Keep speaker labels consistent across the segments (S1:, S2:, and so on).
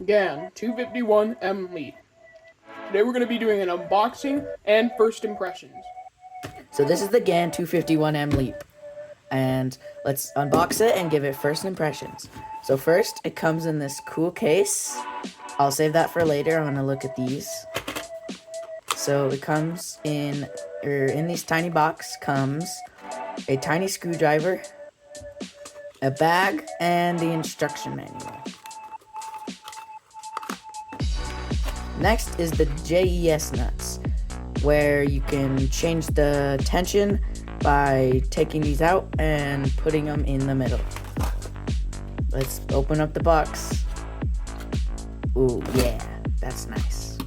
S1: GAN 251M Lead. Today we're going to be doing an unboxing and first impressions.
S2: So this is the GAN 251M Leap, and let's unbox it and give it first impressions. So first, it comes in this cool case. I'll save that for later. I want to look at these. So it comes in this tiny box comes a tiny screwdriver, a bag, and the instruction manual. Next is the JES nuts, where you can change the tension by taking these out and putting them in the middle. Let's open up the box. Ooh, yeah, that's nice.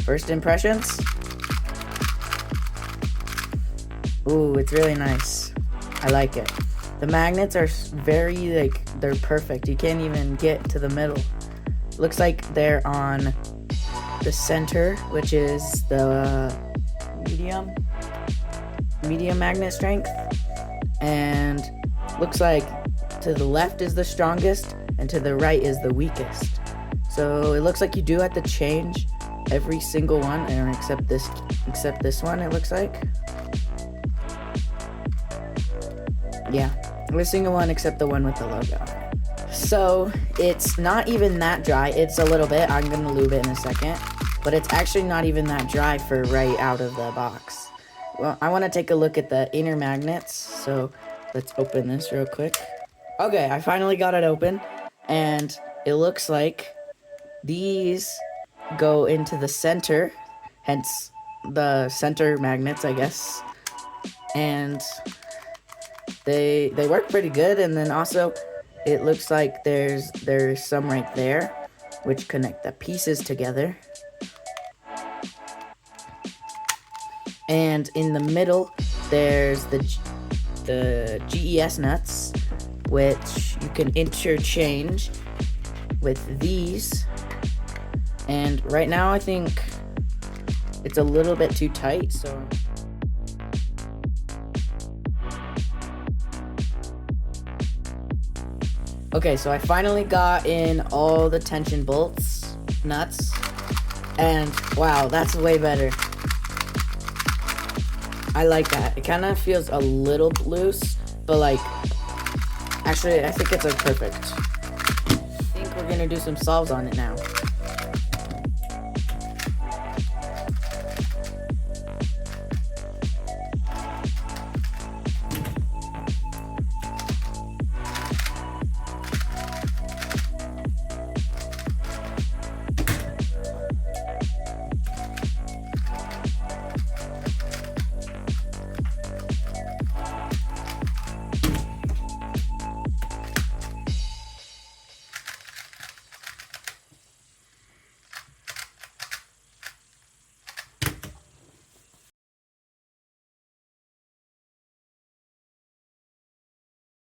S2: First impressions. Ooh, it's really nice. I like it. The magnets are very, they're perfect. You can't even get to the middle. Looks like they're on the center, which is the medium magnet strength, and looks like to the left is the strongest and to the right is the weakest. So it looks like you do have to change every single one, and except this one, it looks like. Yeah, every single one except the one with the logo on it. So it's not even that dry. It's a little bit. I'm gonna lube it in a second, but it's actually not even that dry for right out of the box. Well, I want to take a look at the inner magnets, so let's open this real quick. Okay, I finally got it open, and it looks like these go into the center, hence the center magnets, I guess, and they work pretty good. And then also it looks like there's some right there which connect the pieces together. And in the middle, there's the GES nuts, which you can interchange with these. And right now, I think it's a little bit too tight, so... Okay, so I finally got in all the tension nuts, and wow, that's way better. I like that. It kind of feels a little loose, but actually, I think it's perfect. I think we're gonna do some solves on it now.